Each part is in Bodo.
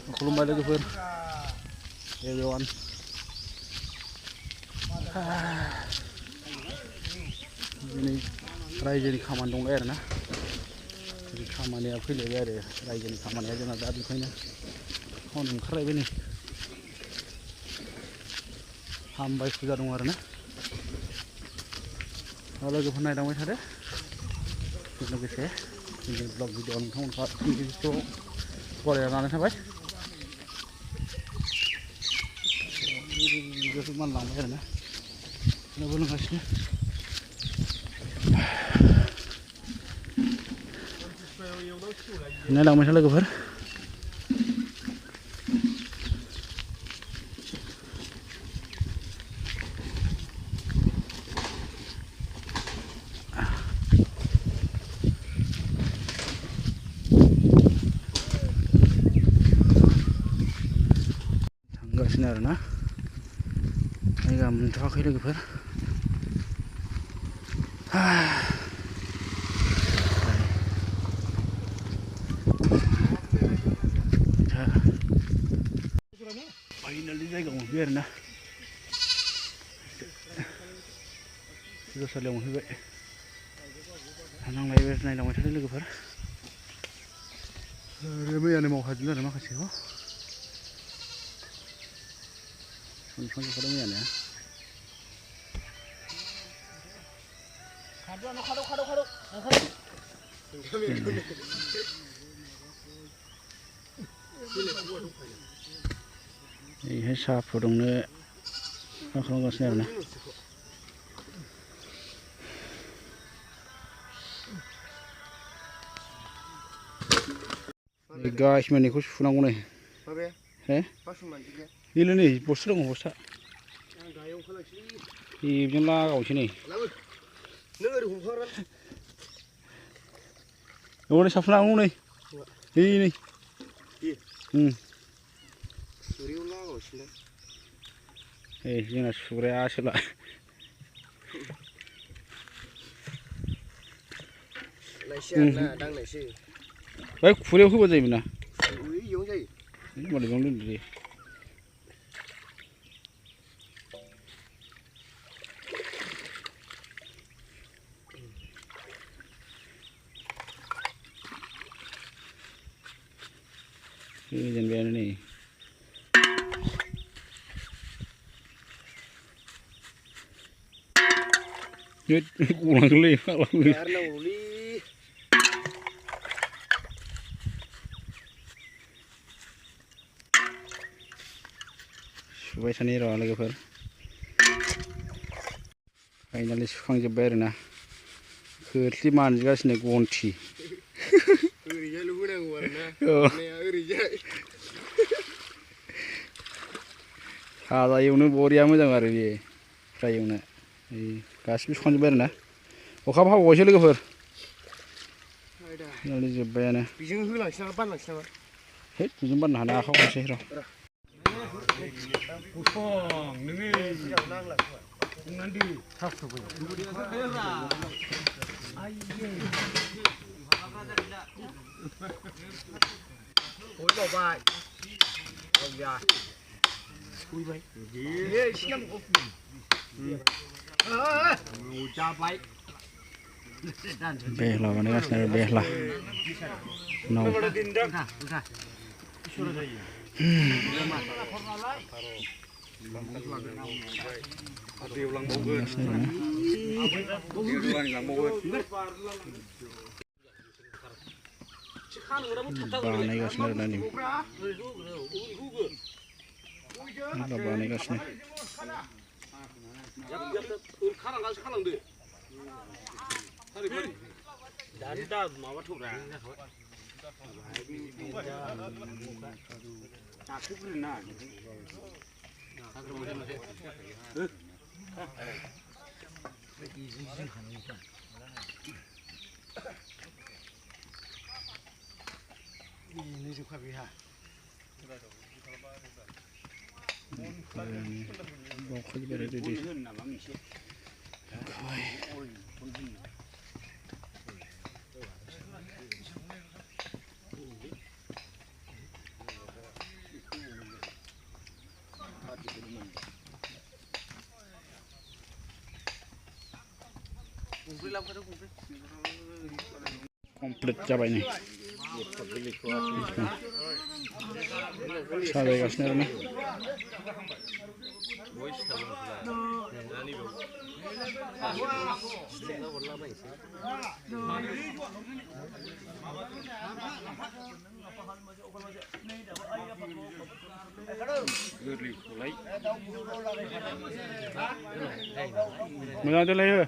खुलुमबाय लोगोफोर एभरिवान दिनै रायजोनि खामानि दंलाय आरोना खामानिया फैलायबाय आरो रायजोनि खामानिया जोंना दा बेखायनो टाउन ओंखारलायबाय नै हामबाय फुजा दं आरोना लोगोफोर नायलांबाय थादो लोगोसे जोंनि ब्लग भिडिअ नोंथांमोनखौ गरायनानै थाबाय मानलांबाय आरोना नोबो लोंगासिनो नायलांबाय था लोगोफोर थांगासिनो आरोना जायगा मोनथ'वाखै लोगोफोर फाइनालि जायगा मोनफैबाय आरोना फुजासालियाव मोनफैबाय नांलायबाय नायलांबाय थादों लोगोफोर मैयानो मावखाजोबदों आरो माखासेखौ सनखांजोबखादों मैयानो यैहाय साहा फुदुंनो मा खालामगासिनो आरोना गाइस मानिखौ सुनांगौ नै हे बेनो नै बस्था दङ बस्था बेजों लागावसै नै औ नै साफुनांगौ नै नै जोंना सुग्राया आसोला बै खुरैयाव होबा जायोमोन ना होमबालाय बेयावनो दोनदो दे गोजोनबायानो नै गलांगोनलै सुबाय थानाय र' लोगोफोर फाइनालि सुखांजोब्बाय आरोना खोरस्लि मानजिगासिनो गन्थि ओरैजायल' होनांगौ आरोना ओरैजाय भाजा एवनो बरिया मोजां आरो बे फ्राय एवनो गासिबो सुखांजोब्बाय आरोना अखाबो हाबावबायसो लोगोफोर जोब्बायानो बेजों होलांसै नामा बानलांसै नामा है बेजों बाननो हाना आखायाव हमसै र' बेहला बानायगासिनो बेहला नाव बानायगासिनो आरोना नै बानायगासिनो दानि दा माबाथ'ब्रा कमप्लिट जाबाय नै साजायगासिनो आरोना मोजां देलायो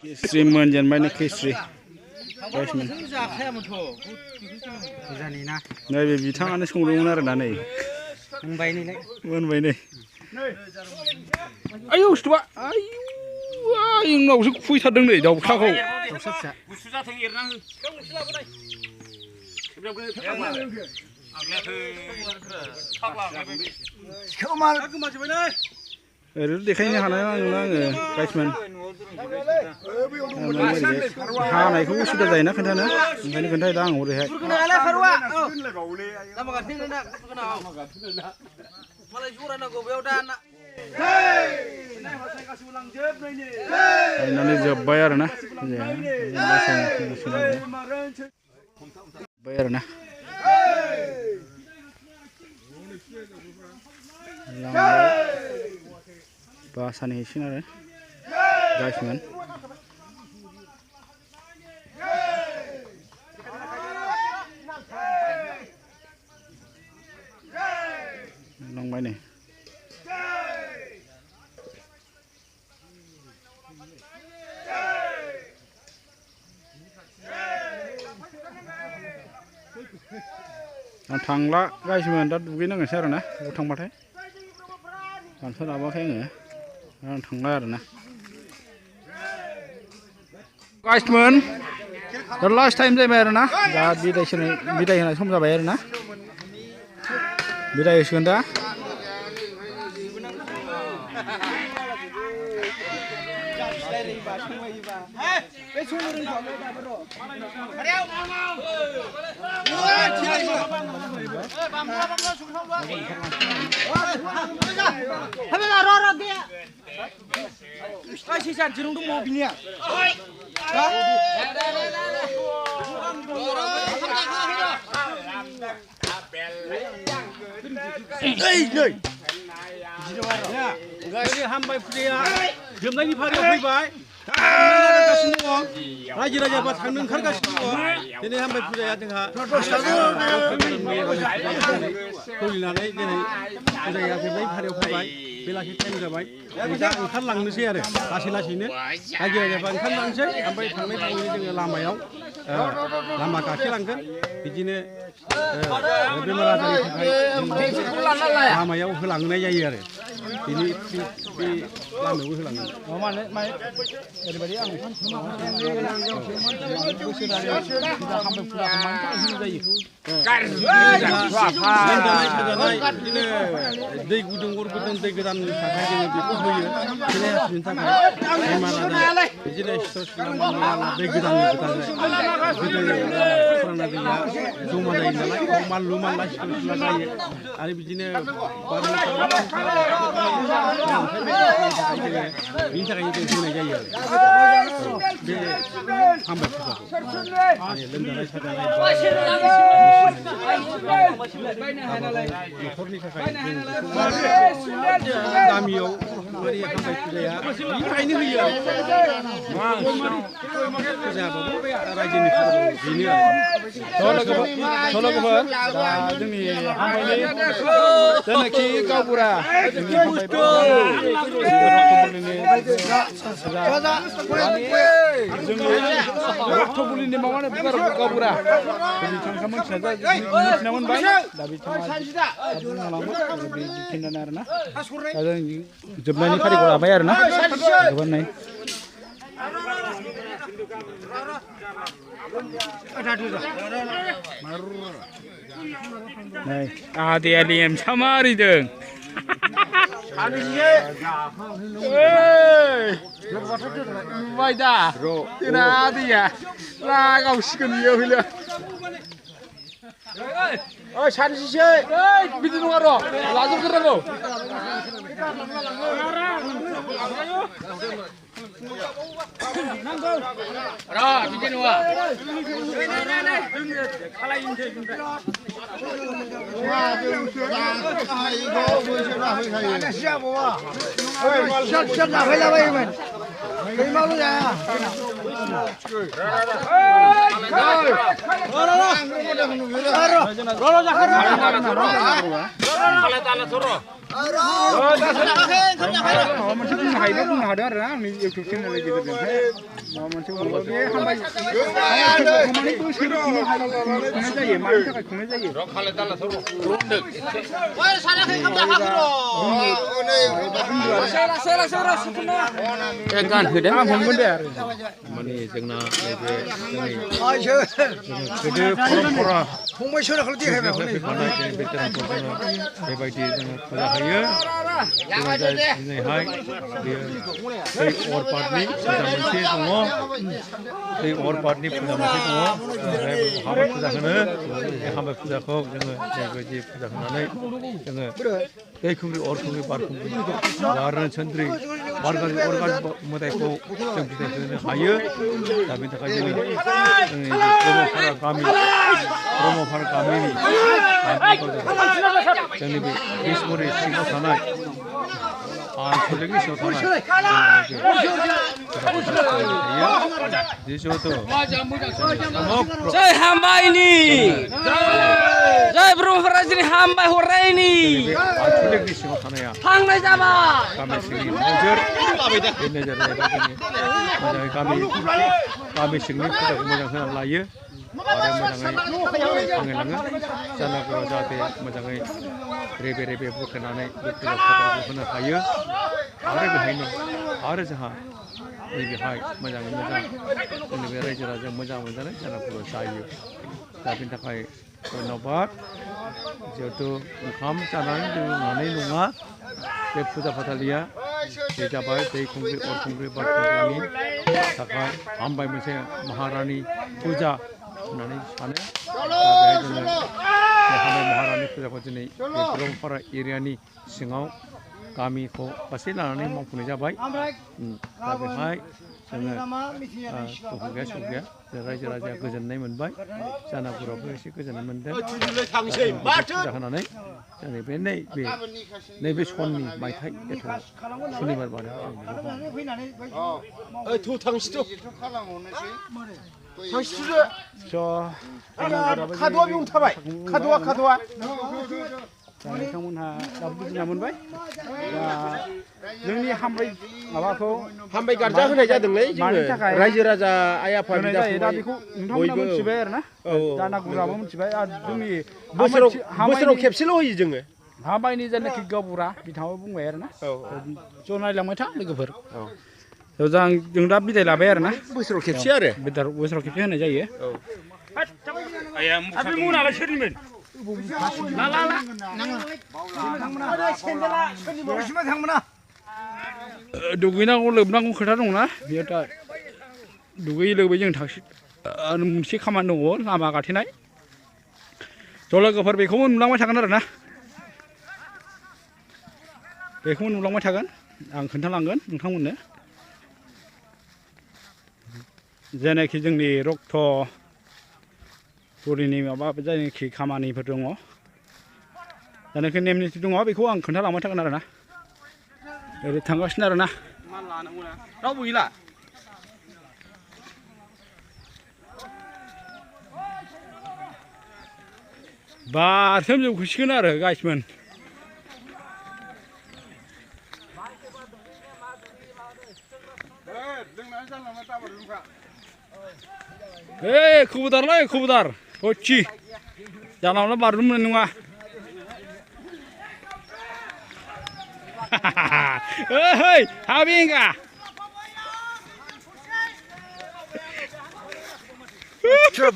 खिस्रि मोनजेनबाय नै खिस्रि नैबे बिथाङानो संदोंमोन आरोना नै मोनबाय नै आयौ सिथुबा आयौ उनावसो खुबैथारदों नै दाउसाखौ गुसु जाथों एरना हो ओरैनो देखायनो हानाय नंला आङो गाइसमोन हानायखौ उसुबिदा जायोना खोन्थानो ओंखायनो खोन्थादों आं ओरैहाय गायनानै जोब्बाय आरोना जोब्बाय आरोना बासानि हैसिगोन आरो गाइसमोन लांबाय नै आं थांला गाइसमोन दा दुगैनांगोनसो आरोना बेयाव थांबाथाय गामसा लाबोआखै आङो आं थांला आरोना गाइसमोन दा लास्ट टाइम जाबाय आरोना दा बिदाय होनाय सम जाबाय आरोना बिदाय होसिगोन दा हामबाय फुजाया जोबनायनि फारियाव फैबाय रायजो राजाफ्रा थांनो ओंखारगासिनो दङ दिनै हामबाय फुजाया जोंहा सोलिनानै दिनै फुजाया जोबनायनि फारियाव फैबाय बेलासि टाइम जाबाय दा ओंखारलांनोसै आरो लासै लासैनो रायजो राजाफ्रा ओंखारलांनोसै ओमफ्राय थांनाय थांनानै जोङो लामायाव लामा गाथेलांगोन बिदिनो बेमार आजारनि थाखाय लामायाव होलांनाय जायो आरो बिनि बे लामायावबो होलाङो ओरैबायदि आं बिदिनो दै गुदुं अर गुदुं दै गोदाननि थाखाय जोङो बेखौ होयो खिनाय हासुनायनि थाखाय बेमार आजार बिदिनो दै गोदाननि गोदो फुराना दैया जमा जायो नालाय मानलु मानला सिथर सिला जायो आरो बिदिनो बिनि थाखायनो जों होनाय जायो आरो बे हामबाय फुजाखौ लोमजानाय साजानाय न'खरनि थाखाय गामियाव हामबाय फुजाया बिनि थाखायनो होयो आरो फुजायाबाबो रायजोनि बेनो आरो दा जोंनि हामबायनि जेनाखि गावबुरा रक्तबुलिनि माबानो गावबुरा बिथांखौ मिथिना मोनबाय दा बिथाङा खिन्थानो आरोना दा जों जोबनायनि फारिखौ लाबाय आरोना गोबांनाय नै आदैया लेमसा मारिदों नुबाय दा जोंना आदैया लागावसिगोन बियो हयले ओइ सानसेसो बिदि नङा र' लाजोबग्रोनांगौ र' बिदि नङा मोनसे बुंनो हायोबा बुंनो हादों आरो आंनि इउटुब चेनेलनि गेजेरजोंहाय माबा मोनसे बुङोबा बे हामबाय खुंनाय बोसोर खुंनाय जायो मानि थाखाय खुंनाय जायो गान होदों आं हमगोन दे आरो माने जोंना गोदो परम्परा बेबायदि जोङो फुजा होयो दिनैहाय बेयो दै अरपातनि फुजा मोनसे दङ दै अरपातनि फुजा मोनसे दङ हाबा फुजा होनो बे हाबा फुजाखौ जोङो बेबायदि फुजा होनानै जोङो दै खुंग्रि अर खुंग्रि बार खुंग्रि बारनो सोन्द्रि बारगाज्रि अरगाज्रि मोदायखौ जों फिथाइ होनो हायो दा बेनि थाखाय जोङो जोंनि ब्रह्मफारा गामिनि जोंनि बे बिसमुरि सिङाव थानाय आनसलिकनि सिङाव थानाय जय हामबायनि जय ब्रह्मफारानि हामबाय हरनायनि आनसलिकनि सिङाव थानाया थांनाय जाबाय गामि सिंनि नोजोर बे नोजोर मोजाङै गामि सिंनि फुजाखौ मोजां होनानै लायो आरो मोजाङै थांलाङो जानागुरुआ जाहाथे मोजाङै रेबे रेबे बोखोनानै बे फुजा फाथालखौ होनो हायो आरो बेहायनो आरो जोंहा नैबेहाय मोजाङै मोजां जोंनि बे रायजो राजाजों मोजां मोनजानाय जानागुरुआ जायो दा बेनि थाखाय धन्यबाद जिहेथु ओंखाम जानानै लोंनानै नङा बे फुजा फाथालिया बे जाबाय दै खुंग्रि अर खुंग्रि बार खुंग्रिनि थाखाय हामबाय मोनसे महारानि फुजा होननानै सानो बेहाय जोङो बे हामबाय महारानि फुजाखौ दिनै बे ब्रह्मफारा एरियानि सिङाव गामिखौ गासै लानानै मावफुंनाय जाबाय दा बेहाय जोङो दुखु गैया सुख गैया रायजो राजाया गोजोननाय मोनबाय जानागुरुआबो एसे गोजोननाय मोनदों फुजा होनानै जोंनि बे नैबे सननि मायथाइ एथ' सुनिबार बाराय खाद'आ बेयावनो थाबाय खाद'आ नोंथांमोनहा दाबो बुजिना मोनबाय दा जोंनि हामबाय गार्जा होनाय जादोंलै जोङो रायजो राजा आइ आफा बिदा दा बेखौ नोंथांमोना मिथिबाय आरो ना जानागुरुआबो मिथिबाय आरो जोंनि बोसोराव खेबसेल' होयो जोङो हामबायनि जायनाखि गावबुरा बिथाङाबो बुंबाय आरो ना ज' नायलांबाय था लोगोफोर जों दा बिदाय लाबाय आरो ना बोसोराव खेबसे आरो बोसोराव खेबसे होनाय जायो मुनालाय सोरनिमोन दुगैनांगौ लोबनांगौ खोथा दंना बेयो दा दुगैयै लोबै जों थांसै आरो मोनसे खामानि दङ लामा गाथेनाय ज' लोगोफोर बेखौबो नुलांबाय थागोन आरो ना बेखौबो नुलांबाय थागोन आं खोन्थालांगोन नोंथांमोननो जेनाखि जोंनि रक्त बुरिनि माबा जायनाखि खामानिफोर दङ जायनाखि नेम निथि दङ बेखौ आं खोन्थालांबाय थागोन आरो ना ओरै थांगासिनो आरो ना रावबो गैला बारसोम जोबखोसिगोन आरो गाइसमोन खबरदारलै खबरदार हथि जानला बारनो मोननाय नङा ओइ हाबिंगा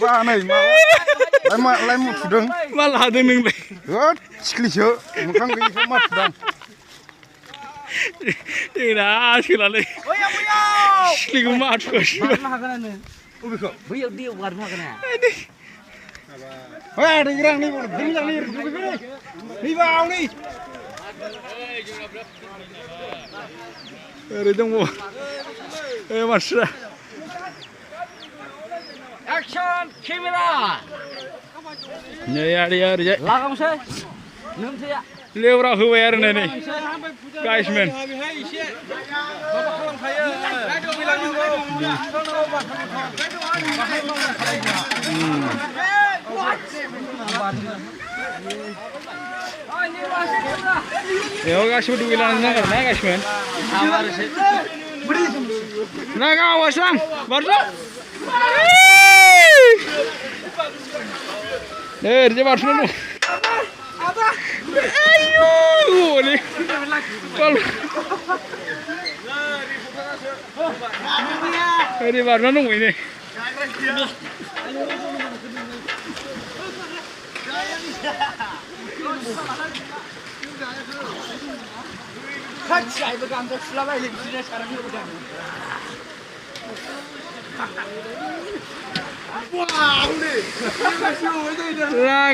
बानाय लाइ मुथुदों मा लादों नोंलाय होद सिख्लिसो मोखां गैयिखौ मा थुदां जोंना आसोलालै सिख्लिखौ मा थुगासिनो बबेखौ बैयाव दैयाव बारनो हागोन ना ओइ दैग्रा नै मोजाङै दुगैबाय नै बाव नै ओरै दङ ए मानसिफ्रा एक्सन केमेरा नै आदैया ओरैजाय लागामसै नोंसैया लेवरा होबाय आरो नै गाइसमेन बेयाव गासिबो दुगैलांनो नांगोन ना गाइसमेन ना गावासो आं बारजों ओरैजाय बारस'नो ओरै बारना दंबाय नै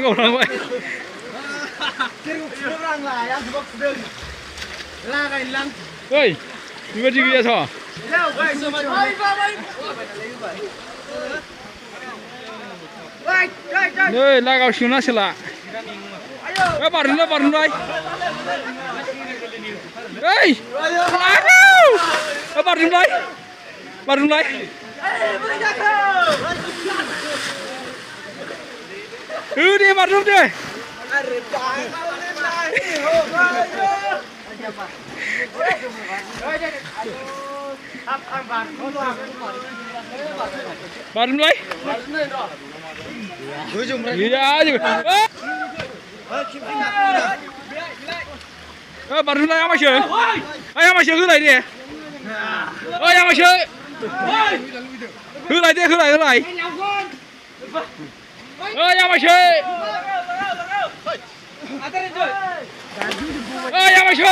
गावलांबाय ओइ बेबायदि गैयाथ' नै लागावसिगोन आसोला बारनोलाय ओइ बारनोलाय दे बारजोब दे बारनोलाय गैया बारनोलाय आमायसो होलाय दे ओइ आमायसो होलाय दे होलाय ओइ आमायसो ओइ आमायसो